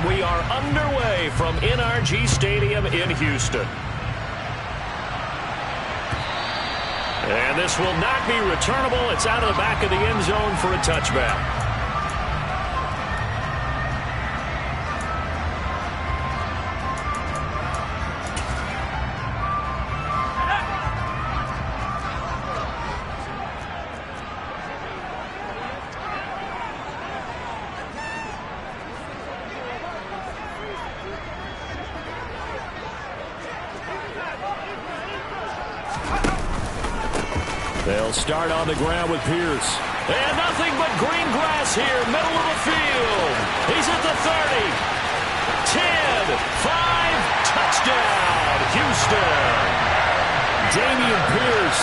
And we are underway from NRG Stadium in Houston. And this will not be returnable. It's out of the back of the end zone for a touchback. They'll start on the ground with Pierce. And nothing but green grass here, middle of the field. He's at the 30. 10, 5, touchdown, Houston. Dameon Pierce,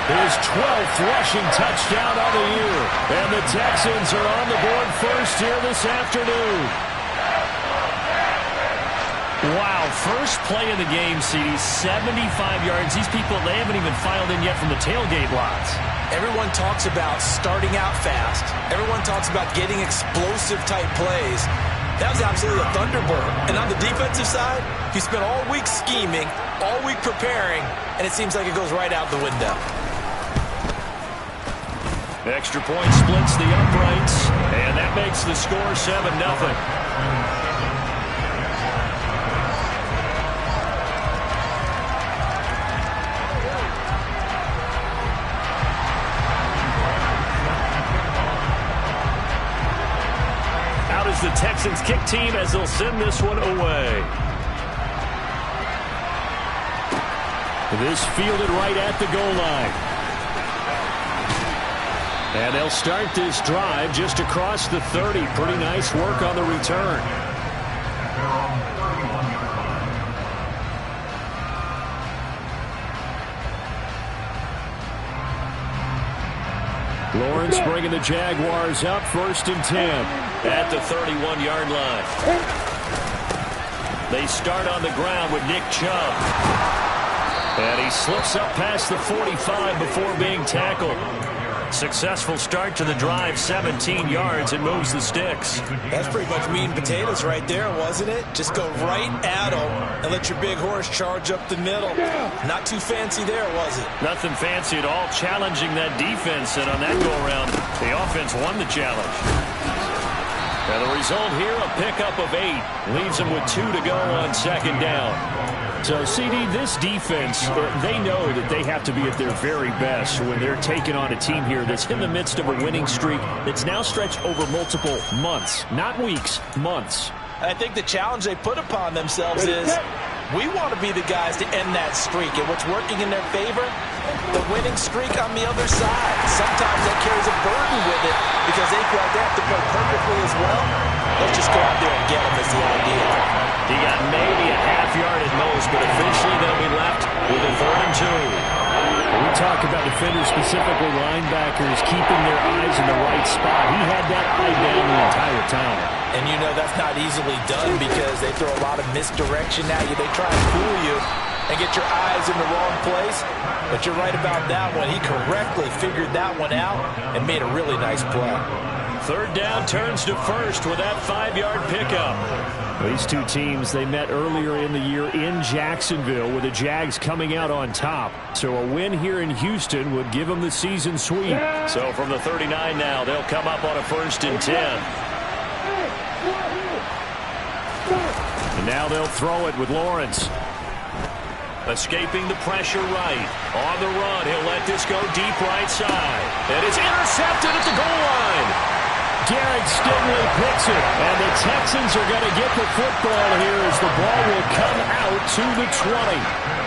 his 12th rushing touchdown of the year. And the Texans are on the board first here this afternoon. Wow, first play of the game, CD, 75 yards. These people, they haven't even filed in yet from the tailgate lots. Everyone talks about starting out fast. Everyone talks about getting explosive-type plays. That was absolutely a thunderbird. And on the defensive side, you spent all week scheming, all week preparing, and it seems like it goes right out the window. Extra point splits the uprights, and that makes the score 7-0. The Texans kick team as they'll send this one away. This fielded right at the goal line. And they'll start this drive just across the 30. Pretty nice work on the return. Lawrence bringing the Jaguars up, 1st and 10 at the 31-yard line. They start on the ground with Nick Chubb. And he slips up past the 45 before being tackled. Successful start to the drive, 17 yards, and moves the sticks. That's pretty much meat and potatoes right there, wasn't it? Just go right at them and let your big horse charge up the middle. Not too fancy there, was it? Nothing fancy at all, challenging that defense, and on that go-around, the offense won the challenge. And the result here, a pickup of 8. Leaves them with 2 to go on 2nd down. So, CD, this defense, they know that they have to be at their very best when they're taking on a team here that's in the midst of a winning streak that's now stretched over multiple months, not weeks, months. I think the challenge they put upon themselves is we want to be the guys to end that streak. And what's working in their favor? The winning streak on the other side. Sometimes that carries a burden with it because they feel like they have to play perfectly as well. Let's just go out there and get them is the idea. He got maybe a half yard at most, but officially they'll be left with a 3rd and 2. When we talk about defenders, specifically linebackers, keeping their eyes in the right spot. He had that eye down the entire time. And you know that's not easily done because they throw a lot of misdirection at you. They try and fool you and get your eyes in the wrong place. But you're right about that one. He correctly figured that one out and made a really nice play. 3rd down turns to 1st with that 5-yard pickup. These two teams, they met earlier in the year in Jacksonville with the Jags coming out on top. So a win here in Houston would give them the season sweep. So from the 39 now, they'll come up on a 1st and 10. And now they'll throw it with Lawrence. Escaping the pressure right. On the run, he'll let this go deep right side. And it's intercepted at the goal line. Garrett Stingley picks it, and the Texans are going to get the football here as the ball will come out to the 20.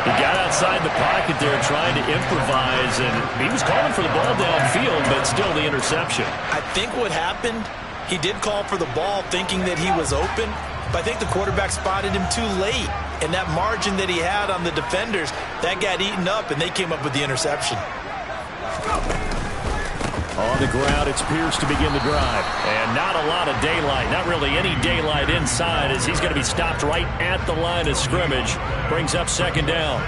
He got outside the pocket there trying to improvise, and he was calling for the ball downfield, but still the interception. I think what happened, he did call for the ball thinking that he was open, but I think the quarterback spotted him too late. And that margin that he had on the defenders, that got eaten up, and they came up with the interception. On the ground, it's Pierce to begin the drive. And not a lot of daylight, not really any daylight inside as he's going to be stopped right at the line of scrimmage. Brings up 2nd down.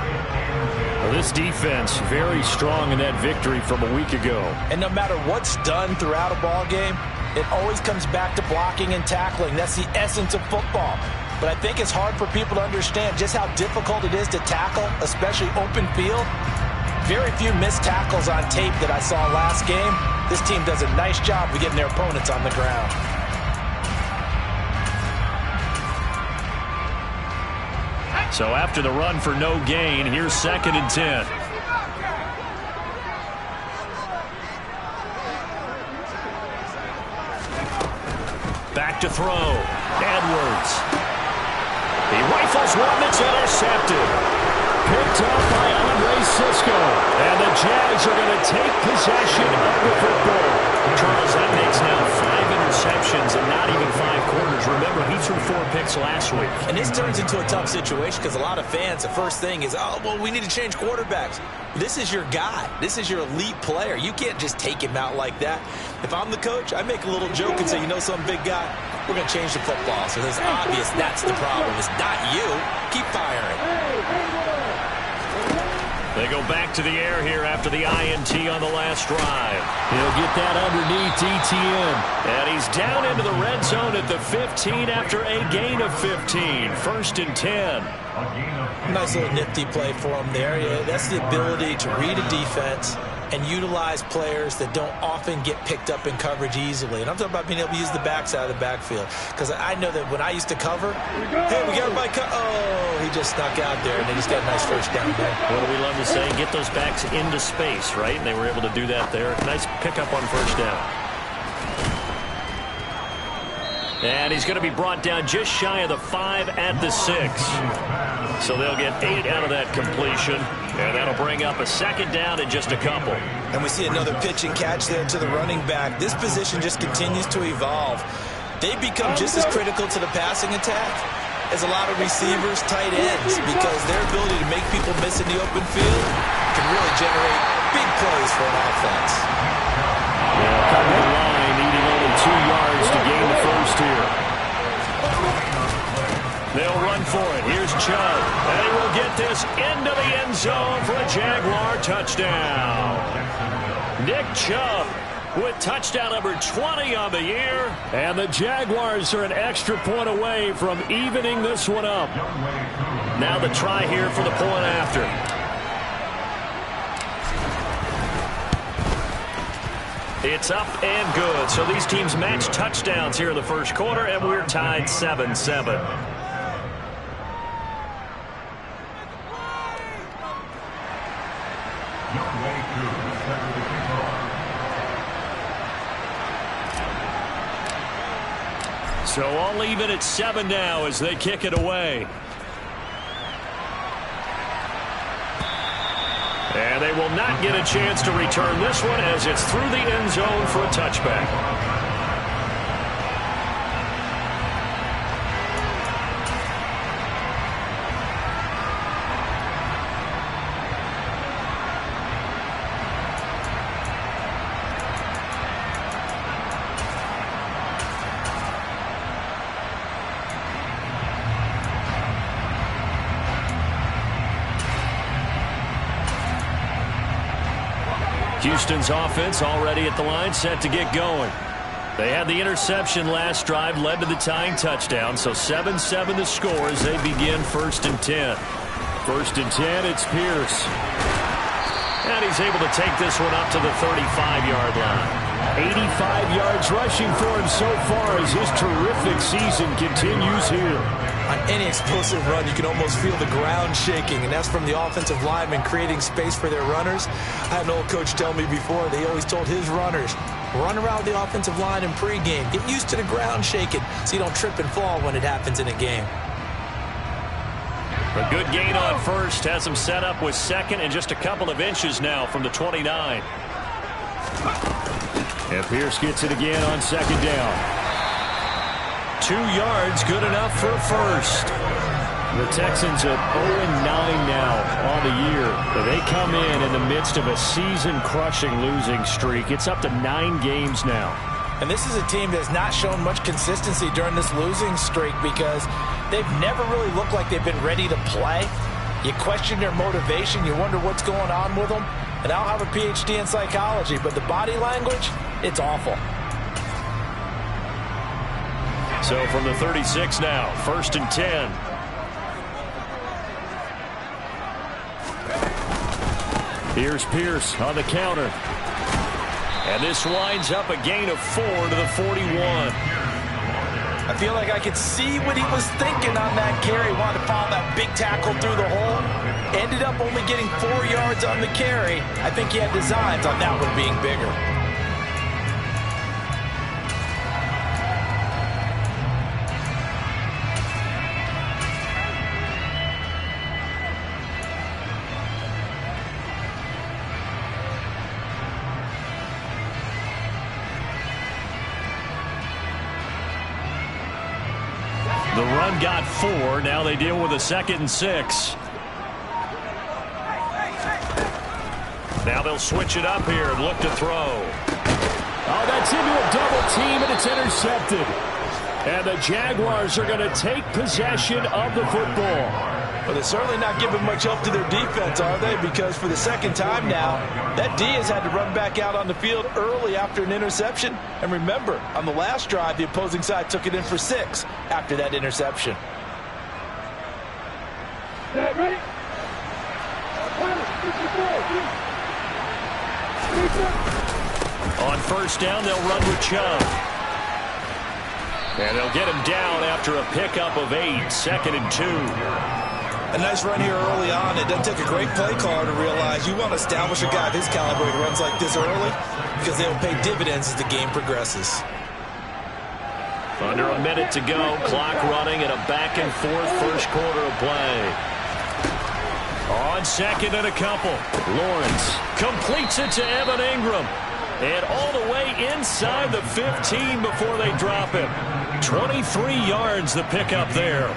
Well, this defense very strong in that victory from a week ago. And no matter what's done throughout a ball game, it always comes back to blocking and tackling. That's the essence of football. But I think it's hard for people to understand just how difficult it is to tackle, especially open field. Very few missed tackles on tape that I saw last game. This team does a nice job of getting their opponents on the ground. So after the run for no gain, here's 2nd and 10. Back to throw. Edwards. He rifles one that's intercepted. Picked up by Andre Sisco. And the Jags are going to take possession of the football. Charles, that makes now 5 interceptions and not even 5 quarters. Remember, he threw 4 picks last week. And this turns into a tough situation because a lot of fans, the first thing is, oh, well, we need to change quarterbacks. This is your guy. This is your elite player. You can't just take him out like that. If I'm the coach, I make a little joke and say, you know, some big guy, we're going to change the football. So it's obvious that's the problem. It's not you. Keep firing. They go back to the air here after the INT on the last drive. He'll get that underneath ETN. And he's down into the red zone at the 15 after a gain of 15. 1st and 10. Nice little nifty play for him there. Yeah, that's the ability to read a defense and utilize players that don't often get picked up in coverage easily. And I'm talking about being able to use the backside of the backfield. Because I know that when I used to cover, hey, we got everybody oh, he just snuck out there, and they just got a nice first down there. What do we love to say? Get those backs into space, right? And they were able to do that there. Nice pickup on first down. And he's going to be brought down just shy of the 5 at the 6. So they'll get 8 out of that completion. And that'll bring up a 2nd down in just a couple. And we see another pitch and catch there to the running back. This position just continues to evolve. They become just as critical to the passing attack as a lot of receivers, tight ends, because their ability to make people miss in the open field can really generate big plays for an offense. Yeah, coming to the line, needing only 2 yards to gain the first here. They'll run for it. Here's Chubb. And he will get this into the end zone for a Jaguar touchdown. Nick Chubb with touchdown number 20 on the year. And the Jaguars are an extra point away from evening this one up. Now the try here for the point after. It's up and good. So these teams match touchdowns here in the first quarter, and we're tied 7-7. So all even at 7 now as they kick it away. And they will not get a chance to return this one as it's through the end zone for a touchback. Houston's offense already at the line, set to get going. They had the interception last drive, led to the tying touchdown, so 7-7 the score as they begin 1st and 10. 1st and 10, it's Pierce. And he's able to take this one up to the 35-yard line. 85 yards rushing for him so far as his terrific season continues here. On any explosive run, you can almost feel the ground shaking, and that's from the offensive linemen creating space for their runners. I had an old coach tell me before, they always told his runners, run around the offensive line in pregame. Get used to the ground shaking so you don't trip and fall when it happens in a game. A good gain on first has him set up with 2nd and just a couple of inches now from the 29. And Pierce gets it again on 2nd down. 2 yards, good enough for a first. The Texans are 0-9 now on the year. They come in the midst of a season-crushing losing streak. It's up to 9 games now. And this is a team that has not shown much consistency during this losing streak because they've never really looked like they've been ready to play. You question their motivation. You wonder what's going on with them. And I'll have a PhD in psychology, but the body language, it's awful. So from the 36 now, 1st and 10. Here's Pierce on the counter. And this winds up a gain of 4 to the 41. I feel like I could see what he was thinking on that carry. Wanted to follow that big tackle through the hole. Ended up only getting 4 yards on the carry. I think he had designs on that one being bigger. The run got 4. Now they deal with a 2nd and 6. Now they'll switch it up here and look to throw. Oh, that's into a double team, and it's intercepted. And the Jaguars are going to take possession of the football. Well, they're certainly not giving much help to their defense, are they? Because for the 2nd time now, that D has had to run back out on the field early after an interception. And remember, on the last drive, the opposing side took it in for 6 after that interception. Ready? On 1st down, they'll run with Chubb. And they'll get him down after a pickup of 8, 2nd and 2. A nice run here early on. It doesn't take a great play caller to realize you want to establish a guy of his caliber who runs like this early because they'll pay dividends as the game progresses. Under a minute to go. Clock running in a back-and-forth first quarter of play. On 2nd and a couple. Lawrence completes it to Evan Ingram. And all the way inside the 15 before they drop him. 23 yards the pickup there.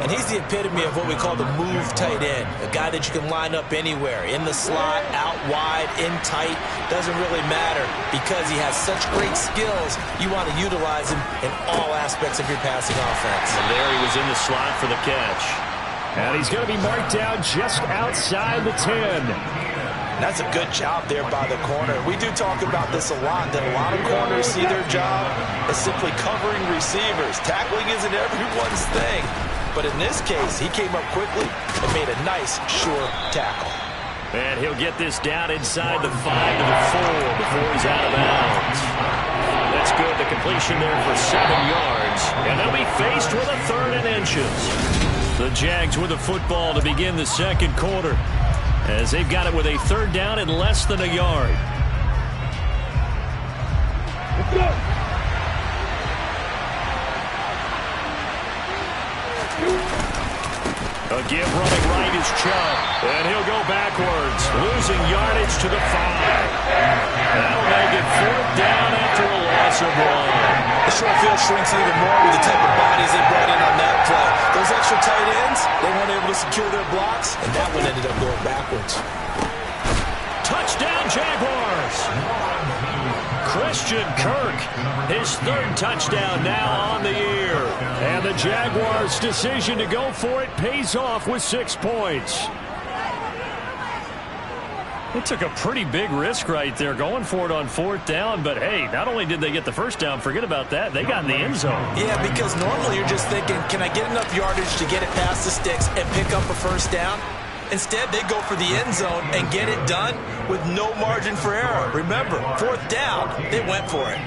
And he's the epitome of what we call the move tight end. A guy that you can line up anywhere. In the slot, out wide, in tight. Doesn't really matter because he has such great skills. You want to utilize him in all aspects of your passing offense. And there he was in the slot for the catch. And he's going to be marked down just outside the 10. That's a good job there by the corner. We do talk about this a lot, that a lot of corners see their job as simply covering receivers. Tackling isn't everyone's thing. But in this case, he came up quickly and made a nice, sure tackle. And he'll get this down inside the 5 to the 4 before he's out of bounds. That's good. The completion there for 7 yards. And they'll be faced with a 3rd and inches. The Jags with the football to begin the 2nd quarter, as they've got it with a 3rd down and less than a yard. Let's go. A give running right is Chubb, and he'll go backwards, losing yardage to the 5. That'll make it 4th down after a loss of 1. The short field shrinks even more with the type of bodies they brought in on that play. Those extra tight ends, they weren't able to secure their blocks, and that one ended up going backwards. Touchdown, Jaguars! Christian Kirk, his 3rd touchdown now on the year. And the Jaguars' decision to go for it pays off with 6 points. They took a pretty big risk right there going for it on 4th down, but hey, not only did they get the 1st down, forget about that, they got in the end zone. Yeah, because normally you're just thinking, can I get enough yardage to get it past the sticks and pick up a 1st down? Instead, they go for the end zone and get it done with no margin for error. Remember, 4th down, they went for it.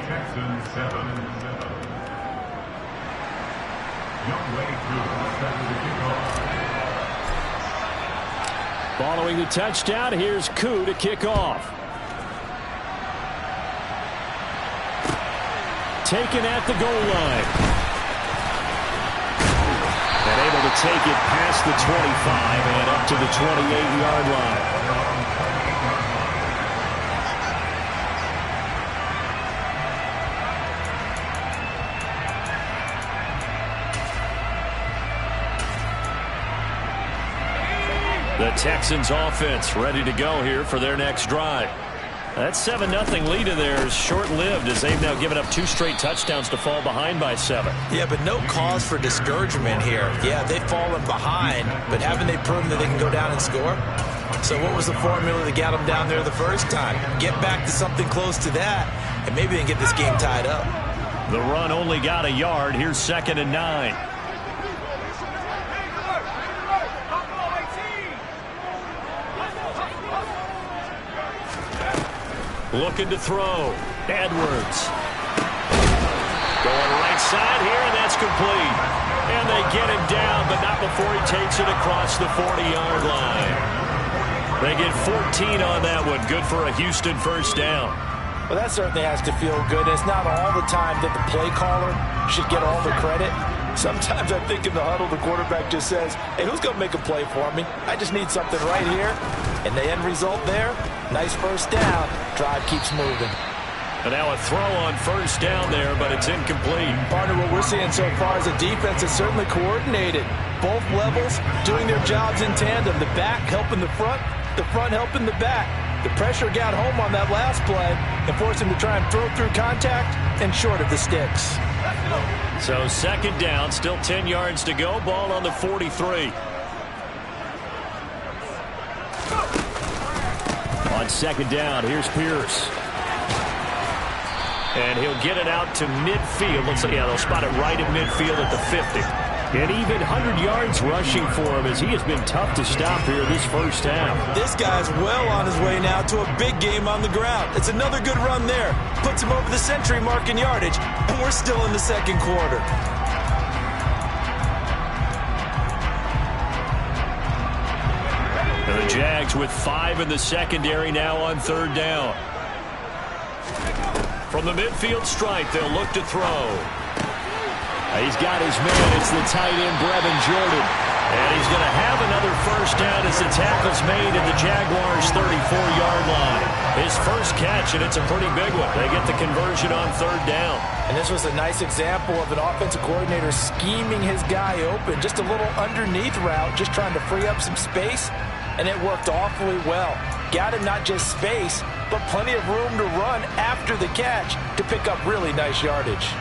Following the touchdown, here's Koo to kick off. Taken at the goal line. And able to take it past the 25 and up to the 28-yard line. The Texans offense ready to go here for their next drive. That 7-0 lead of theirs short-lived as they've now given up 2 straight touchdowns to fall behind by 7. Yeah, but no cause for discouragement here. Yeah, they've fallen behind, but haven't they proven that they can go down and score? So what was the formula that got them down there the first time? Get back to something close to that, and maybe they can get this game tied up. The run only got a yard. Here's 2nd and 9. Looking to throw. Edwards. Going right side here, and that's complete. And they get him down, but not before he takes it across the 40-yard line. They get 14 on that one. Good for a Houston first down. Well, that certainly has to feel good. It's not all the time that the play caller should get all the credit. Sometimes I think in the huddle, the quarterback just says, hey, who's going to make a play for me? I just need something right here. And the end result there, nice first down. Drive keeps moving. And now a throw on first down there, but it's incomplete. Partner, what we're seeing so far is a defense that's certainly coordinated. Both levels doing their jobs in tandem. The back helping the front helping the back. The pressure got home on that last play and forced him to try and throw through contact and short of the sticks. So 2nd down, still 10 yards to go. Ball on the 43. On 2nd down, here's Pierce. And he'll get it out to midfield. Looks like, yeah, they'll spot it right at midfield at the 50. And even 100 yards rushing for him as he has been tough to stop here this first half. This guy's well on his way now to a big game on the ground. It's another good run there. Puts him over the century mark in yardage. And we're still in the 2nd quarter. And the Jags with 5 in the secondary now on 3rd down. From the midfield stripe, they'll look to throw. He's got his man. It's the tight end, Brevin Jordan. And he's going to have another first down as the tackle's made at the Jaguars' 34-yard line. His first catch, and it's a pretty big one. They get the conversion on 3rd down. And this was a nice example of an offensive coordinator scheming his guy open. Just a little underneath route, just trying to free up some space, and it worked awfully well. Got him not just space, but plenty of room to run after the catch to pick up really nice yardage.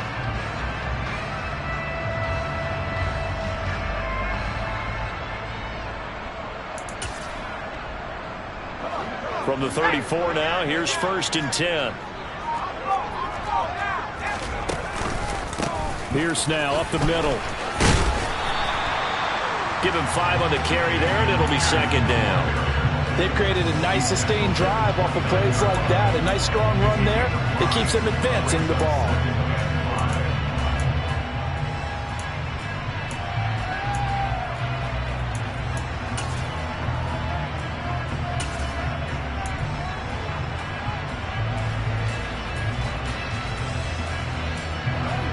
From the 34 now, here's 1st and 10. Pierce now up the middle. Give him 5 on the carry there, and it'll be 2nd down. They've created a nice sustained drive off of plays like that. A nice strong run there that keeps them advancing the ball.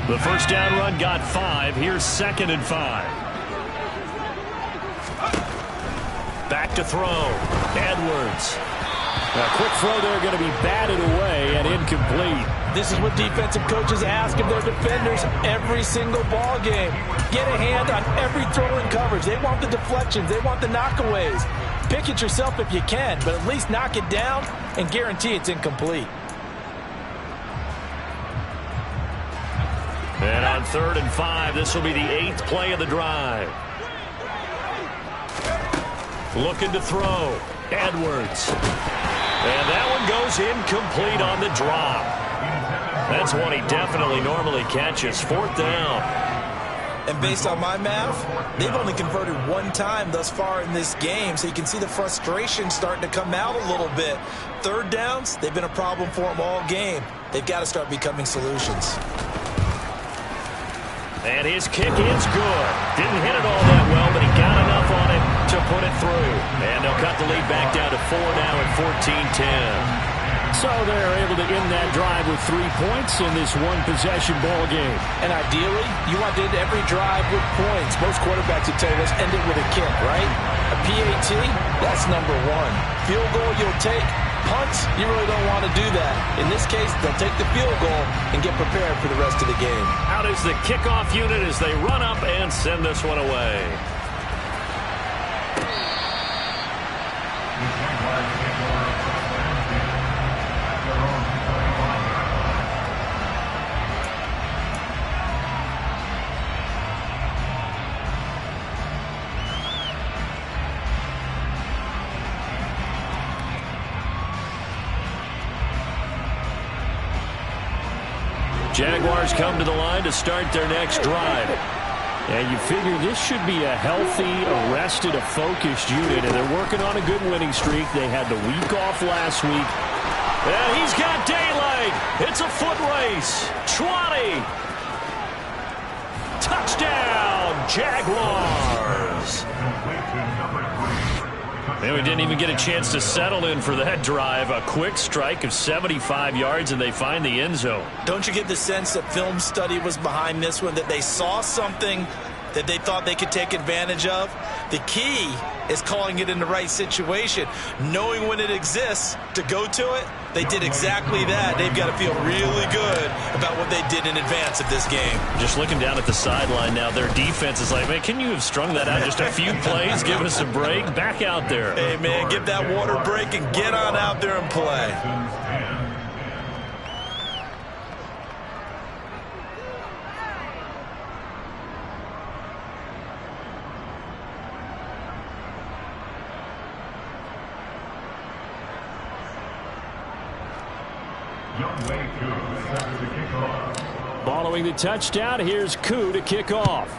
The first down run got 5. Here's 2nd and 5. Back to throw. Edwards. A quick throw there going to be batted away and incomplete. This is what defensive coaches ask of their defenders every single ball game. Get a hand on every throw in coverage. They want the deflections. They want the knockaways. Pick it yourself if you can, but at least knock it down and guarantee it's incomplete. And on 3rd and 5, this will be the 8th play of the drive. Looking to throw. Edwards. And that one goes incomplete on the drop. That's one he definitely normally catches. 4th down. And based on my math, they've only converted 1 time thus far in this game, so you can see the frustration starting to come out a little bit. 3rd downs, they've been a problem for them all game. They've got to start becoming solutions. And his kick is good. Didn't hit it all that well, but he got enough on it to put it through. And they'll cut the lead back down to 4 now at 14-10. So they're able to end that drive with 3 points in this one-possession ball game. And ideally, you want to end every drive with points. Most quarterbacks would tell you, let's end it with a kick, right? A PAT, that's number 1. Field goal you'll take. Punts, you really don't want to do that. In this case, they'll take the field goal and get prepared for the rest of the game. Out is the kickoff unit as they run up and send this one away. Jaguars come to the line to start their next drive. And you figure this should be a healthy, arrested, a focused unit, and they're working on a good winning streak. They had the week off last week. And he's got daylight. It's a foot race. 20. Touchdown, Jaguars. And we didn't even get a chance to settle in for that drive. A quick strike of 75 yards, and they find the end zone. Don't you get the sense that film study was behind this one, that they saw something that they thought they could take advantage of? The key is calling it in the right situation, knowing when it exists to go to it. They did exactly that. They've got to feel really good about what they did in advance of this game. Just looking down at the sideline now, their defense is like, man, can you have strung that out just a few plays? Give us a break. Back out there. Hey, man, give that water break and get on out there and play. Following the touchdown, here's Koo to kick off.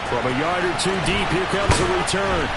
From a yard or two deep, here comes a return.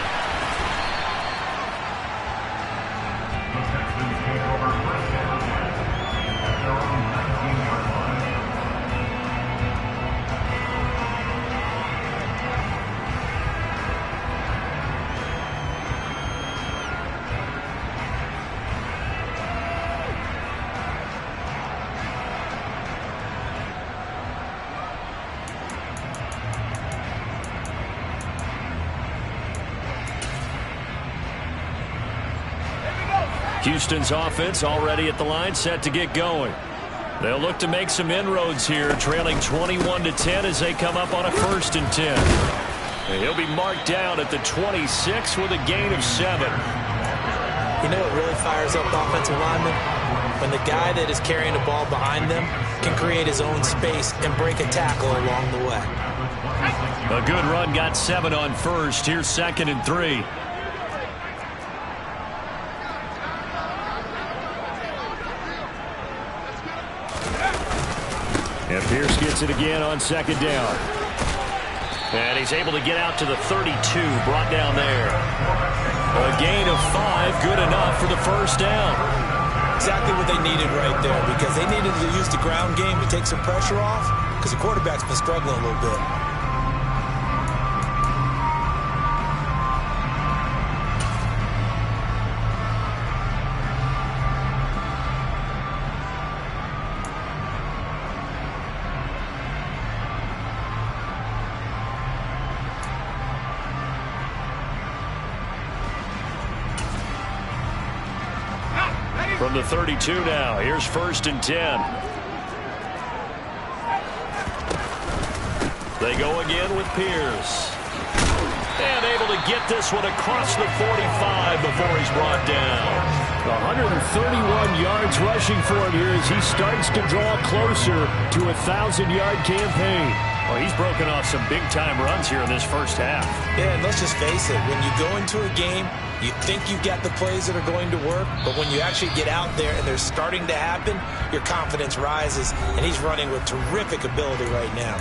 Houston's offense already at the line, set to get going. They'll look to make some inroads here, trailing 21-10 as they come up on a 1st and 10. And he'll be marked down at the 26 with a gain of 7. You know what really fires up offensive linemen? When the guy that is carrying the ball behind them can create his own space and break a tackle along the way. A good run, got 7 on 1st. Here's 2nd and 3. And Pierce gets it again on 2nd down. And he's able to get out to the 32, brought down there. A gain of 5, good enough for the 1st down. Exactly what they needed right there, because they needed to use the ground game to take some pressure off, because the quarterback's been struggling a little bit. From the 32 now, here's 1st and 10. They go again with Pierce. And able to get this one across the 45 before he's brought down. 131 yards rushing for him here as he starts to draw closer to a 1,000-yard campaign. Well, he's broken off some big-time runs here in this 1st half. Yeah, and let's just face it. When you go into a game, you think you've got the plays that are going to work, but when you actually get out there and they're starting to happen, your confidence rises, and he's running with terrific ability right now.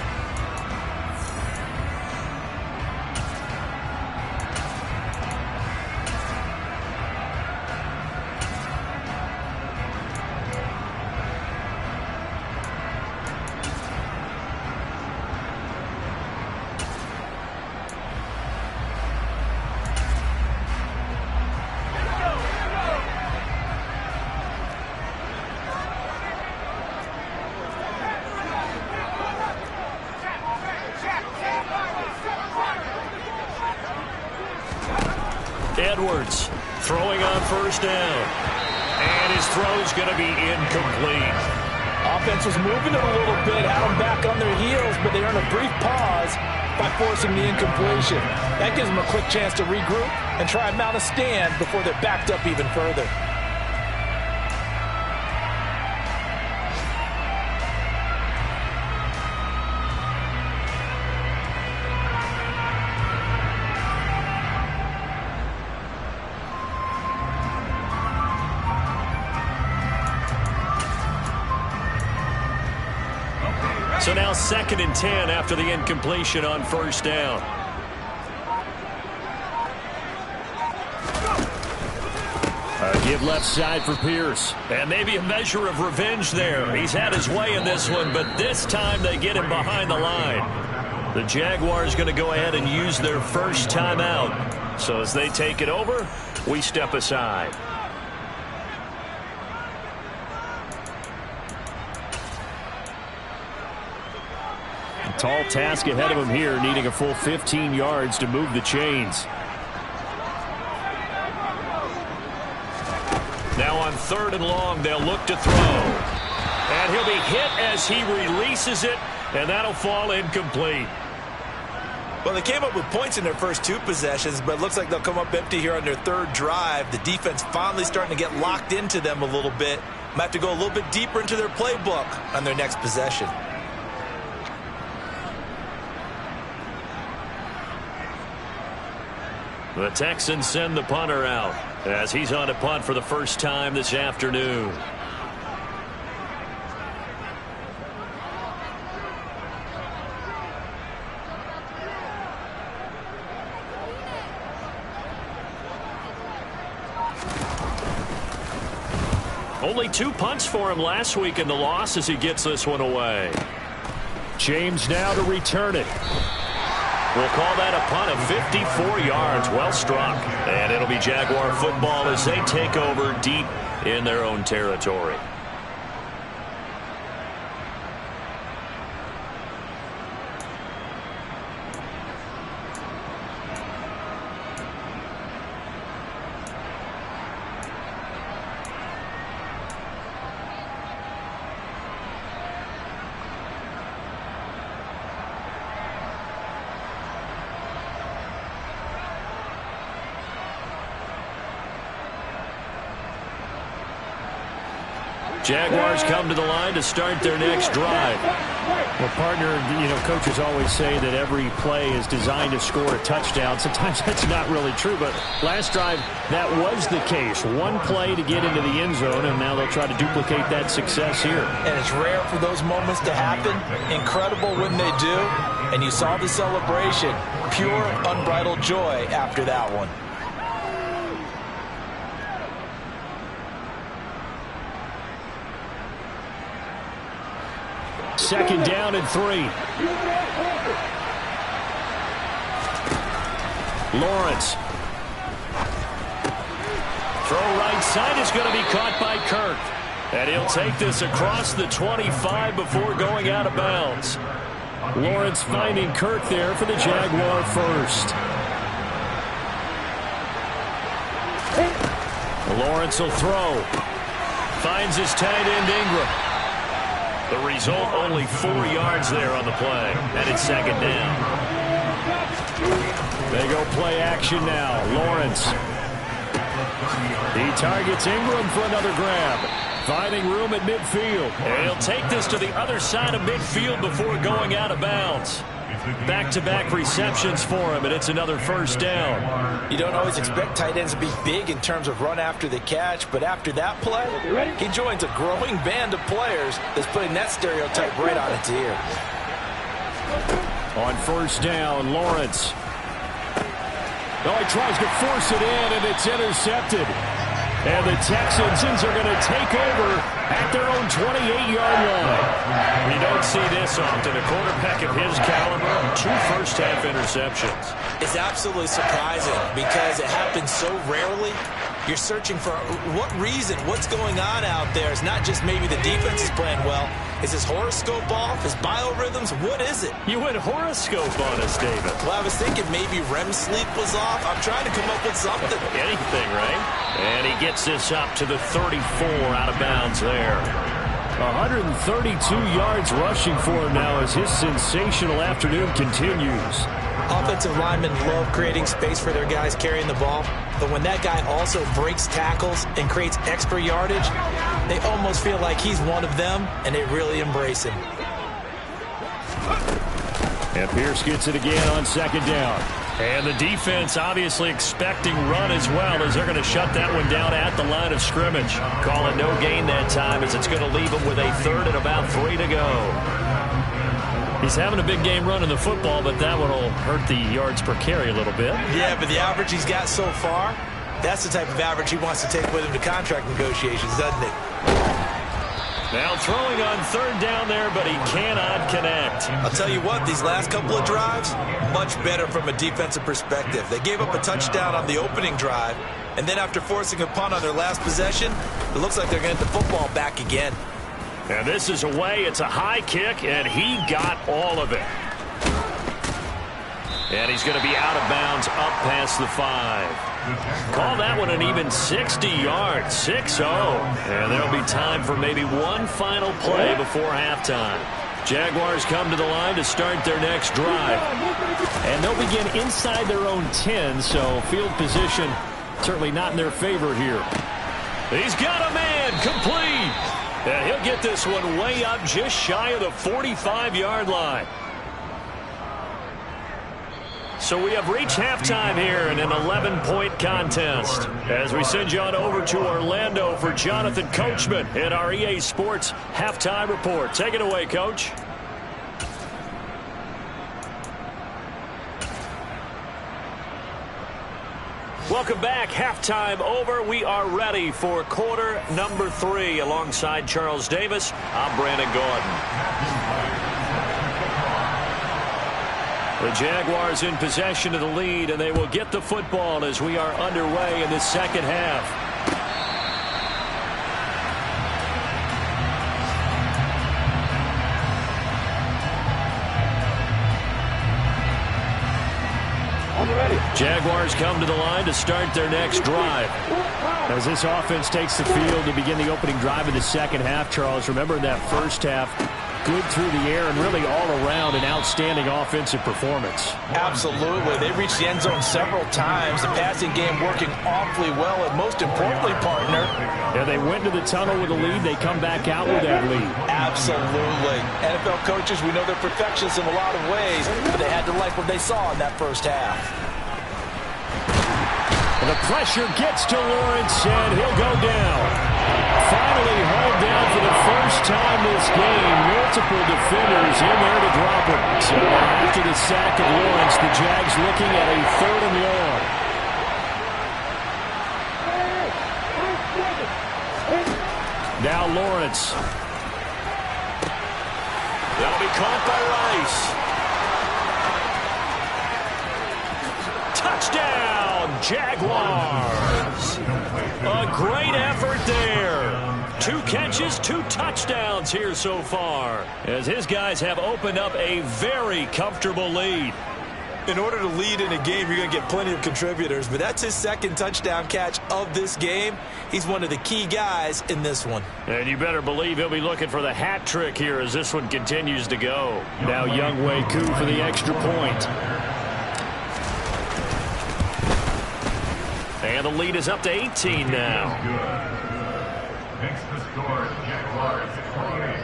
Edwards throwing on 1st down. And his throw's going to be incomplete. Offense was moving it a little bit, had them back on their heels, but they earned a brief pause by forcing the incompletion. That gives them a quick chance to regroup and try and mount a stand before they're backed up even further. So now 2nd and 10 after the incompletion on first down. Give left side for Pierce. And maybe a measure of revenge there. He's had his way in this one, but this time they get him behind the line. The Jaguars going to go ahead and use their first timeout. So as they take it over, we step aside. A tall task ahead of him here, needing a full 15 yards to move the chains. Now on 3rd and long, they'll look to throw. And he'll be hit as he releases it, and that'll fall incomplete. Well, they came up with points in their first 2 possessions, but it looks like they'll come up empty here on their 3rd drive. The defense finally starting to get locked into them a little bit. Might have to go a little bit deeper into their playbook on their next possession. The Texans send the punter out as he's on to punt for the first time this afternoon. Only 2 punts for him last week in the loss as he gets this one away. James now to return it. We'll call that a punt of 54 yards. Well struck. And it'll be Jaguar football as they take over deep in their own territory. Jaguars come to the line to start their next drive. Well, partner, coaches always say that every play is designed to score a touchdown. Sometimes that's not really true, but last drive, that was the case. One play to get into the end zone, and now they'll try to duplicate that success here. And it's rare for those moments to happen. Incredible when they do. And you saw the celebration. Pure, unbridled joy after that one. Second down and 3. Lawrence. Throw right side is going to be caught by Kirk. And he'll take this across the 25 before going out of bounds. Lawrence finding Kirk there for the Jaguar first. Lawrence will throw. Finds his tight end Ingram. The result, only 4 yards there on the play. And it's second down. They go play action now. Lawrence. He targets Ingram for another grab. Finding room at midfield. And he'll take this to the other side of midfield before going out of bounds. Back-to-back receptions for him, and it's another first down. You don't always expect tight ends to be big in terms of run after the catch, but after that play, he joins a growing band of players that's putting that stereotype right on its ear. On first down, Lawrence. Oh, he tries to force it in, and it's intercepted. And the Texans are going to take over at their own 28-yard line. We don't see this often. A quarterback of his caliber, 2 first-half interceptions. It's absolutely surprising because it happens so rarely. You're searching for what reason, what's going on out there. It's not just maybe the defense is playing well. Is his horoscope off? His biorhythms? What is it? You went horoscope on us, David. Well, I was thinking maybe REM sleep was off. I'm trying to come up with something. Anything, right? And he gets this up to the 34 out of bounds there. 132 yards rushing for him now as his sensational afternoon continues. Offensive linemen love creating space for their guys carrying the ball, but when that guy also breaks tackles and creates extra yardage, they almost feel like he's one of them, and they really embrace him. And Pierce gets it again on second down. And the defense obviously expecting run as well, as they're going to shut that one down at the line of scrimmage. Call it no gain that time as it's going to leave them with a third and about 3 to go. He's having a big game running the football, but that one will hurt the yards per carry a little bit. Yeah, but the average he's got so far, that's the type of average he wants to take with him to contract negotiations, doesn't it? Now throwing on third down there, but he cannot connect. I'll tell you what, these last couple of drives, much better from a defensive perspective. They gave up a touchdown on the opening drive, and then after forcing a punt on their last possession, it looks like they're going to get the football back again. And this is away. It's a high kick, and he got all of it. And he's going to be out of bounds up past the 5. Call that one an even 60 yards, 6-0. And there'll be time for maybe one final play before halftime. Jaguars come to the line to start their next drive. And they'll begin inside their own 10, so field position certainly not in their favor here. He's got a man, complete. And he'll get this one way up just shy of the 45-yard line. So we have reached halftime here in an 11-point contest. As we send you on over to Orlando for Jonathan Coachman in our EA Sports Halftime Report. Take it away, Coach. Welcome back. Halftime over. We are ready for quarter number 3. Alongside Charles Davis, I'm Brandon Gordon. The Jaguars in possession of the lead, and they will get the football as we are underway in the second half. Jaguars come to the line to start their next drive. As this offense takes the field to begin the opening drive of the second half, Charles, remember in that first half, good through the air and really all around an outstanding offensive performance. Absolutely. They reached the end zone several times. The passing game working awfully well, and most importantly, partner. Yeah, they went to the tunnel with a lead. They come back out with that lead. Absolutely. NFL coaches, we know they're perfectionists in a lot of ways, but they had to like what they saw in that first half. And the pressure gets to Lawrence, and he'll go down. Finally hauled down for the first time this game. Multiple defenders in there to drop him. So after the sack of Lawrence, the Jags looking at a 3rd and long. Now Lawrence. That'll be caught by Rice. Touchdown, Jaguars. A great effort there. 2 catches, 2 touchdowns here so far, as his guys have opened up a very comfortable lead. In order to lead in a game, you're going to get plenty of contributors, but that's his 2nd touchdown catch of this game. He's one of the key guys in this one. And you better believe he'll be looking for the hat trick here as this one continues to go. Now Younghoe Koo for the extra point. And the lead is up to 18 now. Makes the score Jaguars 28,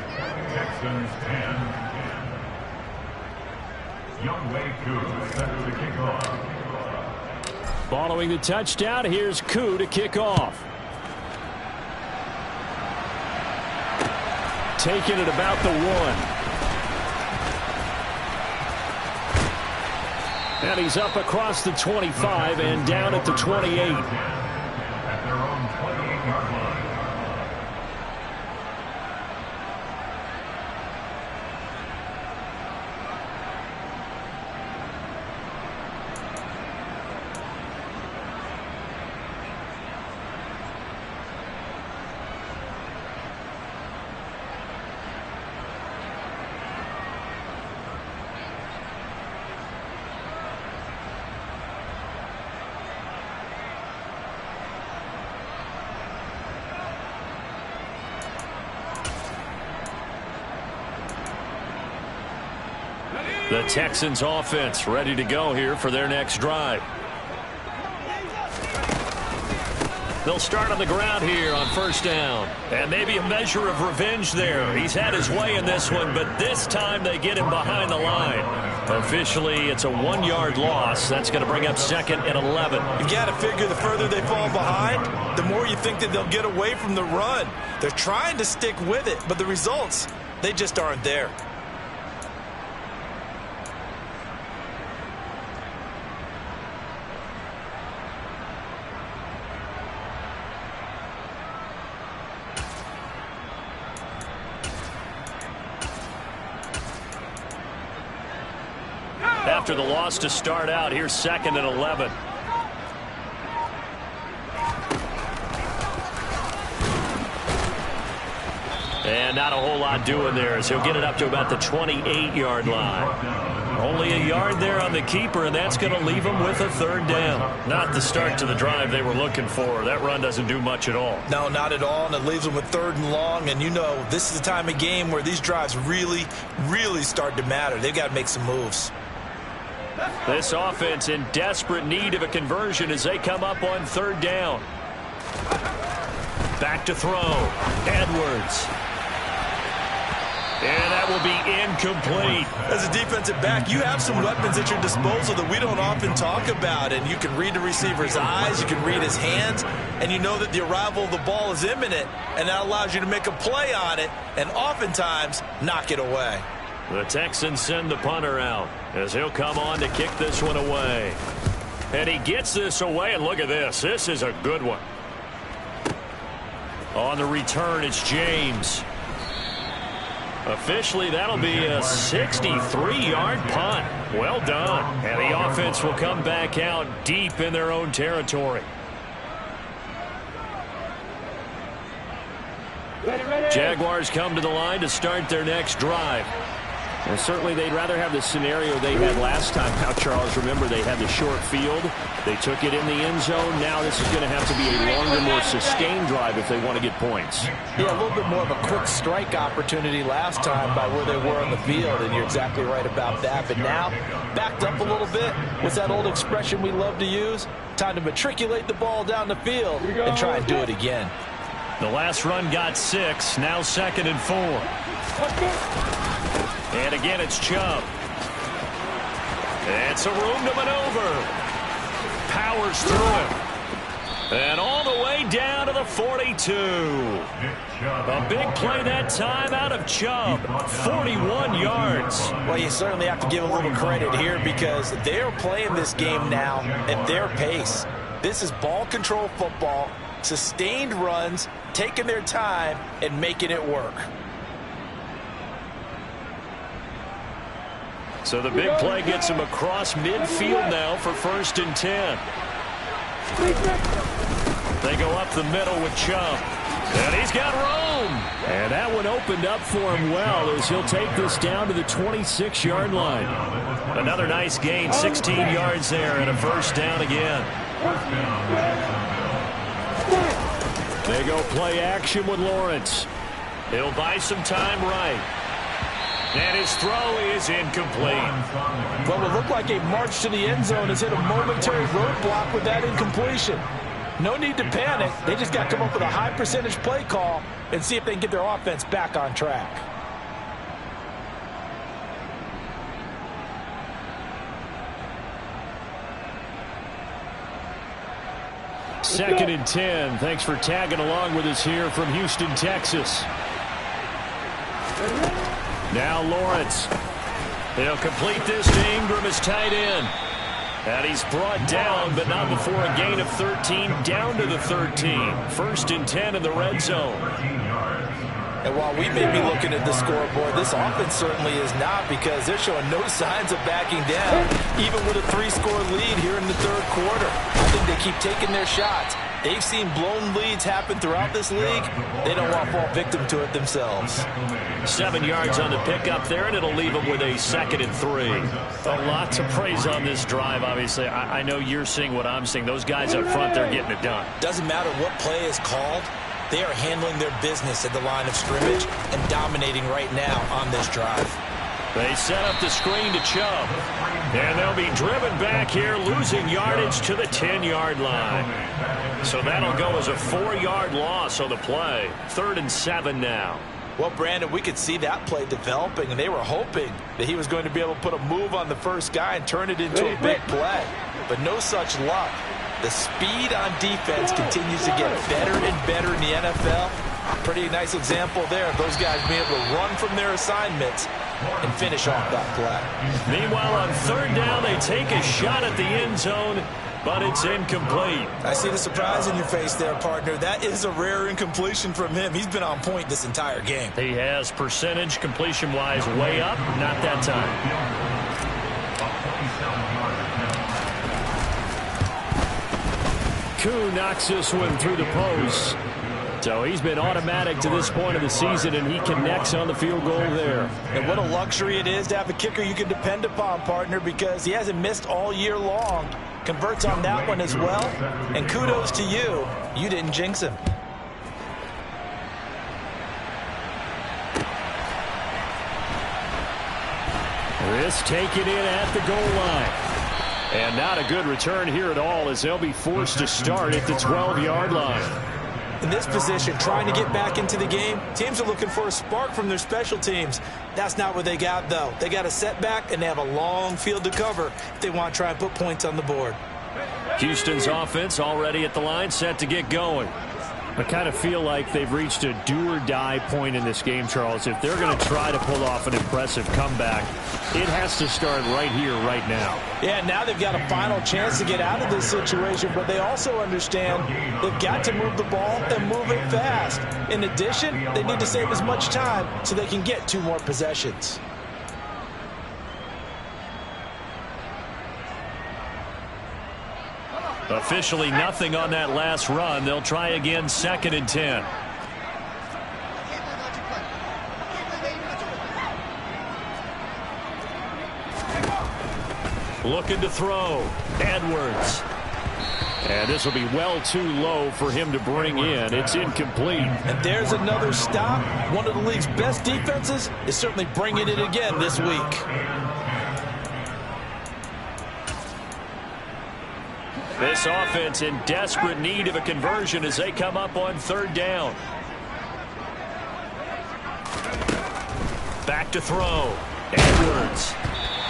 Texans 10. Younghoe Koo set to kick off. Following the touchdown, here's Koo to kick off. Taking it about the 1. And he's up across the 25 and down at the 28. At their own 28-yard line. The Texans offense ready to go here for their next drive. They'll start on the ground here on 1st down. And maybe a measure of revenge there. He's had his way in this one, but this time they get him behind the line. Officially, it's a 1-yard loss. That's going to bring up 2nd and 11. You've got to figure the further they fall behind, the more you think that they'll get away from the run. They're trying to stick with it, but the results, they just aren't there. after the loss to start out. Here's 2nd and 11. And not a whole lot doing there as he'll get it up to about the 28-yard line. Only a yard there on the keeper, and that's going to leave him with a 3rd down. Not the start to the drive they were looking for. That run doesn't do much at all. No, not at all, and it leaves them with 3rd and long. And you know, this is the time of game where these drives really, really start to matter. They've got to make some moves. This offense in desperate need of a conversion as they come up on 3rd down. Back to throw. Edwards. And that will be incomplete. As a defensive back, you have some weapons at your disposal that we don't often talk about. And you can read the receiver's eyes, you can read his hands, and you know that the arrival of the ball is imminent, and that allows you to make a play on it and oftentimes knock it away. The Texans send the punter out as he'll come on to kick this one away. And he gets this away, and look at this. This is a good one. On the return, it's James. Officially, that'll be a 63-yard punt. Well done. And the offense will come back out deep in their own territory. Jaguars come to the line to start their next drive. And certainly they'd rather have the scenario they had last time. Now, Charles, remember they had the short field. They took it in the end zone. Now this is going to have to be a longer, more sustained drive if they want to get points. Yeah, a little bit more of a quick strike opportunity last time by where they were on the field, and you're exactly right about that. But now, backed up a little bit, what's that old expression we love to use? Time to matriculate the ball down the field and try and do it again. The last run got 6, now 2nd and 4. And again, it's Chubb. It's a room to maneuver. Powers through it. And all the way down to the 42. A big play that time out of Chubb. 41 yards. Well, you certainly have to give a little credit here because they're playing this game now at their pace. This is ball control football, sustained runs, taking their time and making it work. So the big play gets him across midfield now for 1st and 10. They go up the middle with Chubb. And he's got room. And that one opened up for him well as he'll take this down to the 26-yard line. Another nice gain, 16 yards there and a 1st down again. They go play action with Lawrence. He'll buy some time right. And his throw is incomplete. What would look like a march to the end zone has hit a momentary roadblock with that incompletion. No need to panic. They just got to come up with a high percentage play call and see if they can get their offense back on track. Second and 10. Thanks for tagging along with us here from Houston, Texas. Now Lawrence. He'll complete this to Ingram as tight end. And he's brought down, but not before a gain of 13, down to the 13. 1st and 10 in the red zone. And while we may be looking at the scoreboard, this offense certainly is not because they're showing no signs of backing down, even with a 3-score lead here in the 3rd quarter. I think they keep taking their shots. They've seen blown leads happen throughout this league. They don't want to fall victim to it themselves. 7 yards on the pickup there, and it'll leave them with a 2nd and 3. A lot to praise on this drive, obviously. I know you're seeing what I'm seeing. Those guys up front, they're getting it done. Doesn't matter what play is called. They are handling their business at the line of scrimmage and dominating right now on this drive. They set up the screen to Chubb. And they'll be driven back here, losing yardage to the 10-yard line. So that'll go as a 4-yard loss on the play. 3rd and 7 now. Well, Brandon, we could see that play developing, and they were hoping that he was going to be able to put a move on the first guy and turn it into a big play. But no such luck. The speed on defense continues to get better and better in the NFL. Pretty nice example there of those guys being able to run from their assignments and finish off that play. Meanwhile, on 3rd down, they take a shot at the end zone, but it's incomplete. I see the surprise in your face there, partner. That is a rare incompletion from him. He's been on point this entire game. He has percentage completion-wise way up, not that time. Koo knocks this one through the post. So he's been automatic to this point of the season, and he connects on the field goal there. And what a luxury it is to have a kicker you can depend upon, partner, because he hasn't missed all year long. Converts on that one as well. And kudos to you. You didn't jinx him. This taken in at the goal line. And not a good return here at all, as they'll be forced to start at the 12-yard line. In this position, trying to get back into the game, teams are looking for a spark from their special teams. That's not what they got, though. They got a setback, and they have a long field to cover if they want to try and put points on the board. Houston's offense already at the line, set to get going. I kind of feel like they've reached a do-or-die point in this game, Charles. If they're going to try to pull off an impressive comeback, it has to start right here, right now. Yeah, now they've got a final chance to get out of this situation, but they also understand they've got to move the ball and move it fast. In addition, they need to save as much time so they can get 2 more possessions. Officially nothing on that last run. They'll try again, 2nd and 10. Looking to throw. Edwards. And this will be well too low for him to bring in. It's incomplete. And there's another stop. One of the league's best defenses is certainly bringing it again this week. This offense in desperate need of a conversion as they come up on 3rd down. Back to throw. Edwards.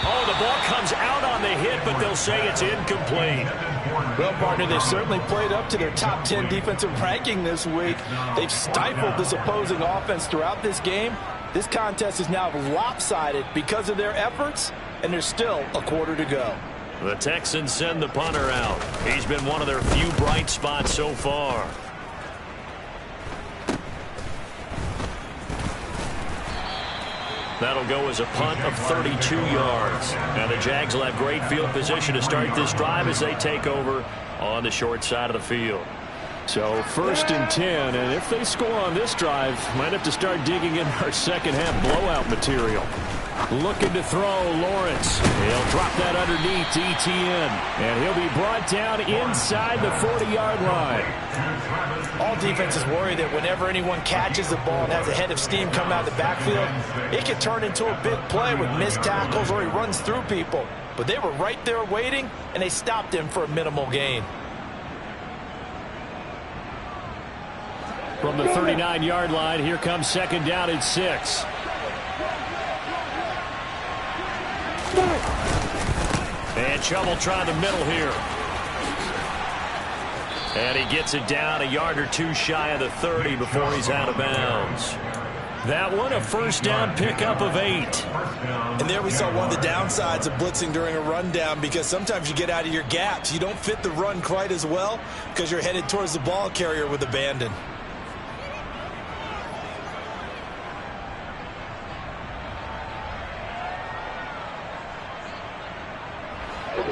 Oh, the ball comes out on the hit, but they'll say it's incomplete. Well, partner, they've certainly played up to their top 10 defensive ranking this week. They've stifled this opposing offense throughout this game. This contest is now lopsided because of their efforts, and there's still a quarter to go. The Texans send the punter out. He's been one of their few bright spots so far. That'll go as a punt of 32 yards. And the Jags will have great field position to start this drive as they take over on the short side of the field. So 1st and 10, and if they score on this drive, might have to start digging in our second half blowout material. Looking to throw, Lawrence. He'll drop that underneath to Etienne. And he'll be brought down inside the 40-yard line. All defenses worry that whenever anyone catches the ball and has a head of steam coming out of the backfield, it can turn into a big play with missed tackles or he runs through people. But they were right there waiting, and they stopped him for a minimal gain. From the 39-yard line, here comes 2nd down and 6. And Chubb will try the middle here. And he gets it down a yard or 2 shy of the 30 before he's out of bounds. That one, a 1st down pickup of 8. And there we saw one of the downsides of blitzing during a rundown, because sometimes you get out of your gaps. You don't fit the run quite as well because you're headed towards the ball carrier with abandon.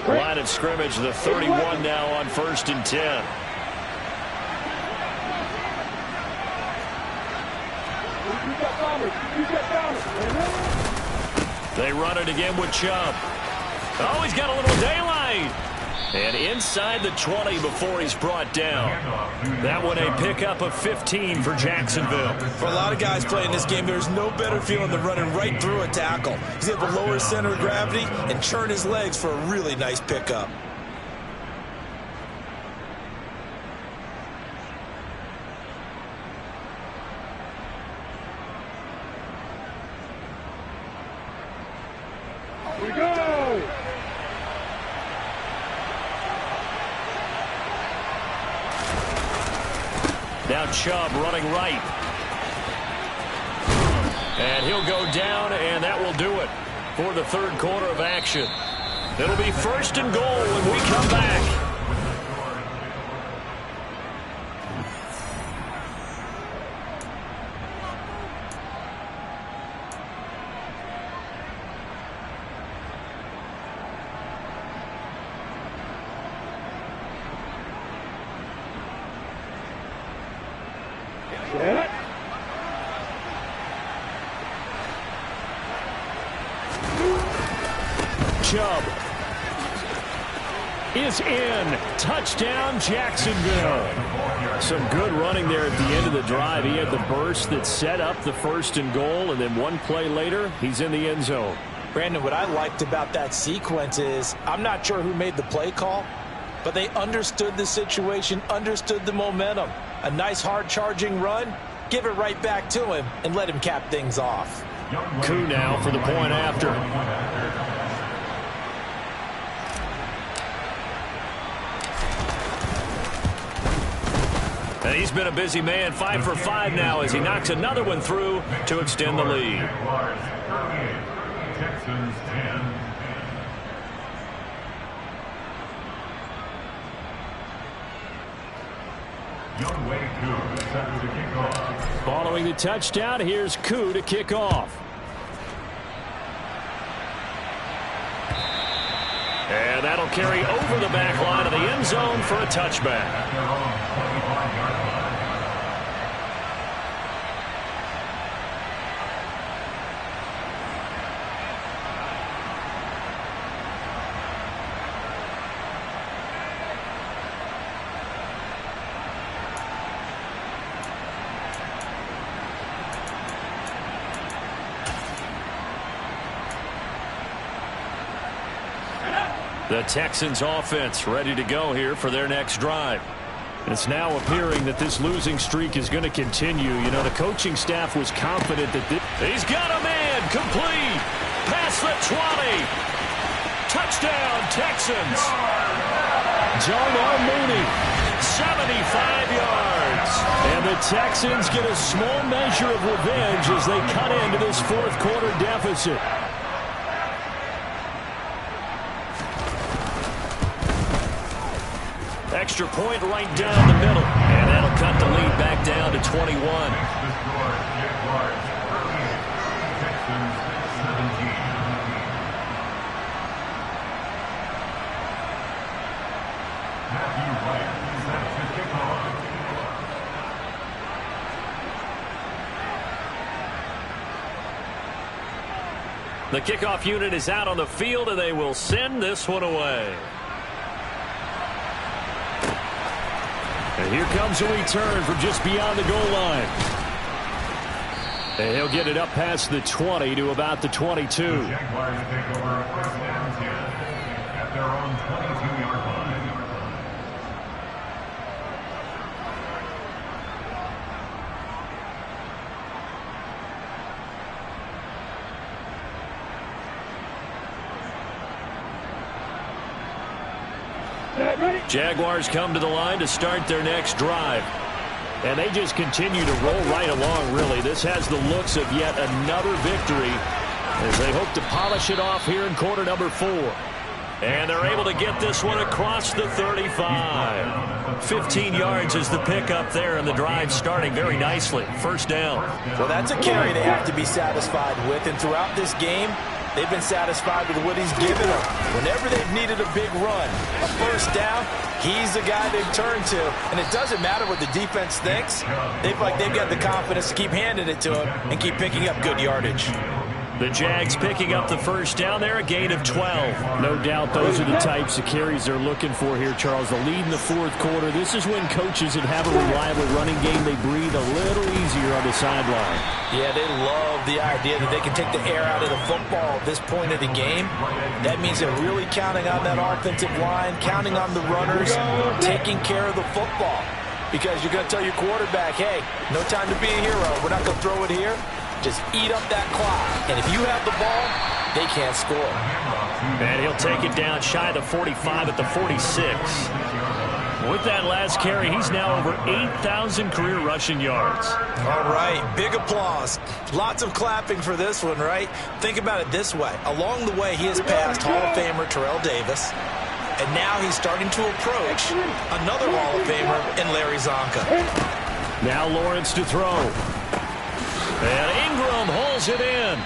Line of scrimmage, the 31 now on 1st and 10. They run it again with Chubb. Oh, he's got a little daylight. And inside the 20 before he's brought down. That one a pickup of 15 for Jacksonville. For a lot of guys playing this game, there's no better feeling than running right through a tackle. He's able to lower his center of gravity and churn his legs for a really nice pickup. We go! Now Chubb running right. And he'll go down, and that will do it for the 3rd quarter of action. It'll be 1st and goal when we come back. Set. Chubb is in. Touchdown, Jacksonville. Some good running there at the end of the drive. He had the burst that set up the 1st and goal, and then one play later, he's in the end zone. Brandon, what I liked about that sequence is I'm not sure who made the play call, but they understood the situation, understood the momentum. A nice hard-charging run, give it right back to him, and let him cap things off. Koo now for the point after. And he's been a busy man, 5 for 5 now as he knocks another one through to extend the lead. Texans 10. Youngway Koo set to kick off. Following the touchdown, here's Koo to kick off. And that'll carry over the back line of the end zone for a touchback. At their own 25-yard line. The Texans offense ready to go here for their next drive. It's now appearing that this losing streak is going to continue. You know, the coaching staff was confident that he's got a man complete. Past the 20. Touchdown, Texans. Jarnell Mooney, 75 yards. And the Texans get a small measure of revenge as they cut into this 4th quarter deficit. Extra point right down the middle. And that'll cut the lead back down to 21. The score, Jaguars 38, Texans 17. Matthew White set to kick off. The kickoff unit is out on the field, and they will send this one away. And here comes a return from just beyond the goal line. And he'll get it up past the 20 to about the 22. The Jaguars take over a 1st and 10 at their own 22-yard line. Jaguars come to the line to start their next drive. And they just continue to roll right along, really. This has the looks of yet another victory as they hope to polish it off here in quarter number 4. And they're able to get this one across the 35. 15 yards is the pickup there, and the drive starting very nicely. 1st down. Well, that's a carry they have to be satisfied with, and throughout this game, they've been satisfied with what he's given them. Whenever they've needed a big run, a 1st down, he's the guy they've turned to. And it doesn't matter what the defense thinks. They've got the confidence to keep handing it to him and keep picking up good yardage. The Jags picking up the 1st down there, a gain of 12. No doubt those are the types of carries they're looking for here, Charles. The lead in the 4th quarter. This is when coaches that have a reliable running game, they breathe a little easier on the sideline. Yeah, they love the idea that they can take the air out of the football at this point of the game. That means they're really counting on that offensive line, counting on the runners, taking care of the football. Because you're going to tell your quarterback, hey, no time to be a hero. We're not going to throw it here. Just eat up that clock. And if you have the ball, they can't score. And he'll take it down shy of the 45 at the 46. With that last carry, he's now over 8,000 career rushing yards. All right, big applause. Lots of clapping for this one, right? Think about it this way. Along the way, he has passed Hall of Famer Terrell Davis. And now he's starting to approach another Hall of Famer in Larry Zonka. Now Lawrence to throw. And Ingram holds it in.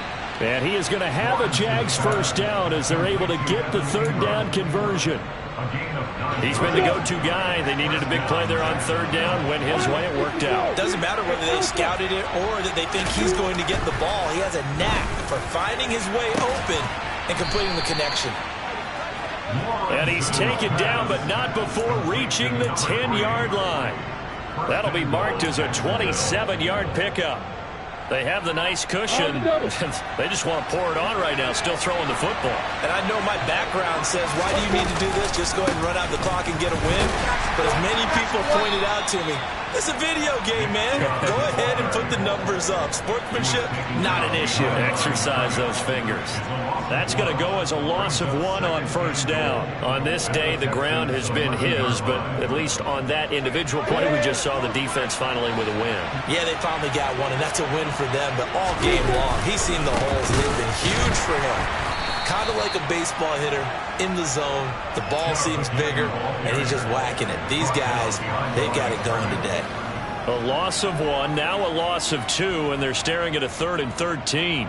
And he is going to have a Jags 1st down as they're able to get the 3rd down conversion. A gain of He's been the go-to guy. They needed a big play there on third down. Went his way. It worked out. Doesn't matter whether they scouted it or that they think he's going to get the ball. He has a knack for finding his way open and completing the connection. And he's taken down, but not before reaching the 10-yard line. That'll be marked as a 27-yard pickup. They have the nice cushion. They just want to pour it on right now, still throwing the football. And I know my background says, why do you need to do this? Just go ahead and run out the clock and get a win. But as many people pointed out to me, it's a video game, man. Go ahead and put the numbers up. Sportsmanship, not an issue. Exercise those fingers. That's going to go as a loss of 1 on first down. On this day, the ground has been his, but at least on that individual play, we just saw the defense finally with a win. Yeah, they finally got one, and that's a win for them. But all game long, he's seen the holes, and they've been huge for him. Kind of like a baseball hitter in the zone. The ball seems bigger, and he's just whacking it. These guys, they've got it going today. A loss of 1, now a loss of 2, and they're staring at a 3rd and 13.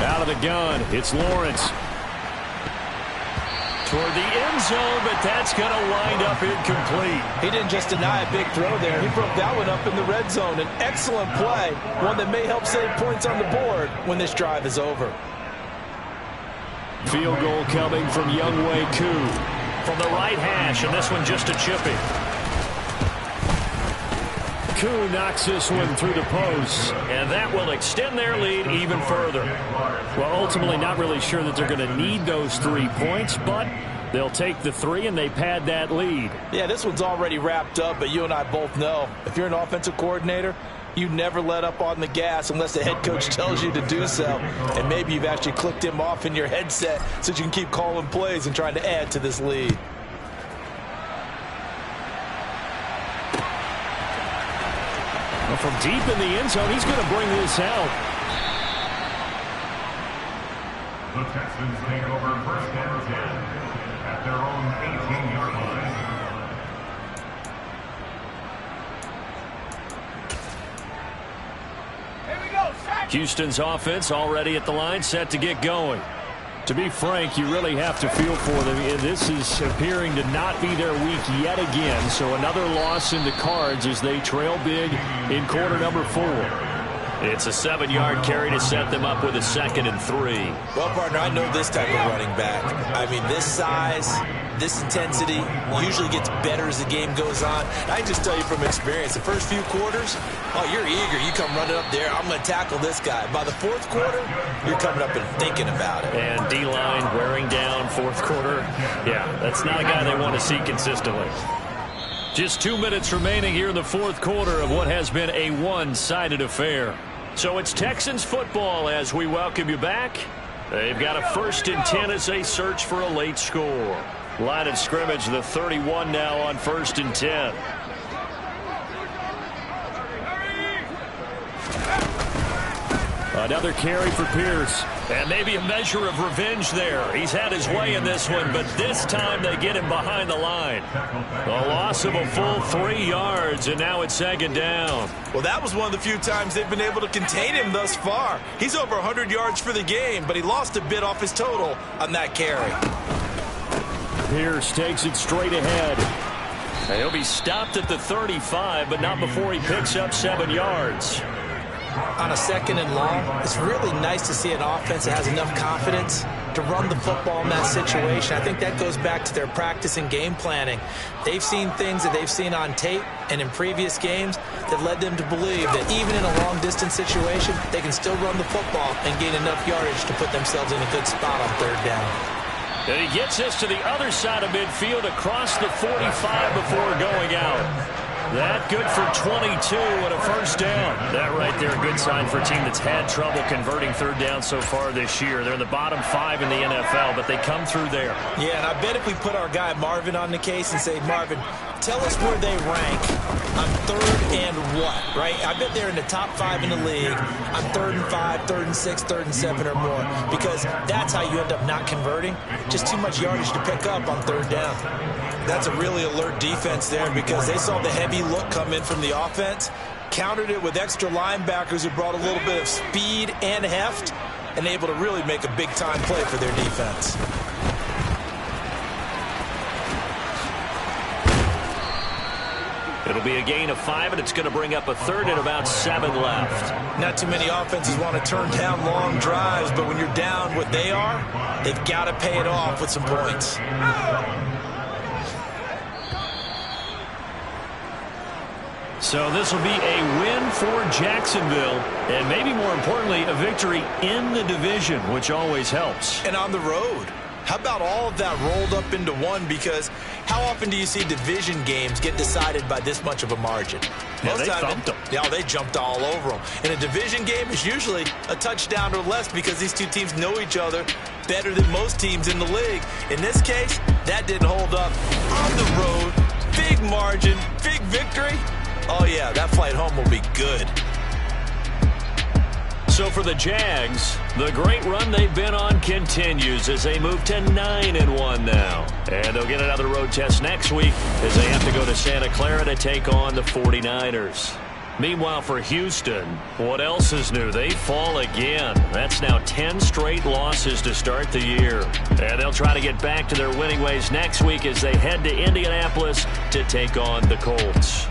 Out of the gun, it's Lawrence. Toward the end zone, but that's going to wind up incomplete. He didn't just deny a big throw there. He broke that one up in the red zone. An excellent play, one that may help save points on the board when this drive is over. Field goal coming from Younghoe Koo from the right hash, and this one just a chipping. Koo knocks this one through the post, and that will extend their lead even further. Well, ultimately not really sure that they're going to need those 3 points, but they'll take the 3 and they pad that lead. Yeah, this one's already wrapped up, but you and I both know if you're an offensive coordinator, you never let up on the gas unless the head coach tells you to do so. And maybe you've actually clicked him off in your headset so you can keep calling plays and trying to add to this lead. From deep in the end zone, he's going to bring this out. The Texans take over first and 10 at their own 18-yard line. Houston's offense already at the line, set to get going. To be frank, you really have to feel for them. This is appearing to not be their week yet again. So another loss in the cards as they trail big in quarter number 4. It's a 7-yard carry to set them up with a 2nd and 3. Well, partner, I know this type of running back. I mean, this size, this intensity usually gets better as the game goes on. I can just tell you from experience, the first few quarters, oh, you're eager. You come running up there, I'm going to tackle this guy. By the 4th quarter, you're coming up and thinking about it. And D-line wearing down 4th quarter. Yeah, that's not a guy they want to see consistently. Just 2 minutes remaining here in the 4th quarter of what has been a one-sided affair. So it's Texans football as we welcome you back. They've got a 1st and 10 as they search for a late score. Line of scrimmage, the 31 now on 1st and 10. Another carry for Pierce. And maybe a measure of revenge there. He's had his way in this one, but this time they get him behind the line. A loss of a full 3 yards, and now it's 2nd down. Well, that was one of the few times they've been able to contain him thus far. He's over 100 yards for the game, but he lost a bit off his total on that carry. Pierce takes it straight ahead. He'll be stopped at the 35, but not before he picks up 7 yards. On a 2nd and long, it's really nice to see an offense that has enough confidence to run the football in that situation. I think that goes back to their practice and game planning. They've seen things that they've seen on tape and in previous games that led them to believe that even in a long-distance situation, they can still run the football and gain enough yardage to put themselves in a good spot on 3rd down. And he gets us to the other side of midfield across the 45 before going out. That good for 22 and a 1st down. That right there, a good sign for a team that's had trouble converting 3rd down so far this year. They're in the bottom 5 in the NFL, but they come through there. Yeah, and I bet if we put our guy Marvin on the case and say, Marvin, Tell us where they rank on 3rd and what, right? I bet they're in the top 5 in the league on 3rd and 5, 3rd and 6, 3rd and 7 or more, because that's how you end up not converting. Just too much yardage to pick up on 3rd down. That's a really alert defense there because they saw the heavy look come in from the offense, countered it with extra linebackers who brought a little bit of speed and heft, and able to really make a big-time play for their defense. It'll be a gain of 5, and it's going to bring up a 3rd and about 7 left. Not too many offenses want to turn down long drives, but when you're down what they are, they've got to pay it off with some points. So this will be a win for Jacksonville, and maybe more importantly, a victory in the division, which always helps. And on the road. How about all of that rolled up into one? Because how often do you see division games get decided by this much of a margin? Yeah, they thumped them. Yeah, they jumped all over them. In a division game, it's usually a touchdown or less because these two teams know each other better than most teams in the league. In this case, that didn't hold up. On the road, big margin, big victory. Oh, yeah, that flight home will be good. So for the Jags, the great run they've been on continues as they move to 9-1 now. And they'll get another road test next week as they have to go to Santa Clara to take on the 49ers. Meanwhile, for Houston, what else is new? They fall again. That's now 10 straight losses to start the year. And they'll try to get back to their winning ways next week as they head to Indianapolis to take on the Colts.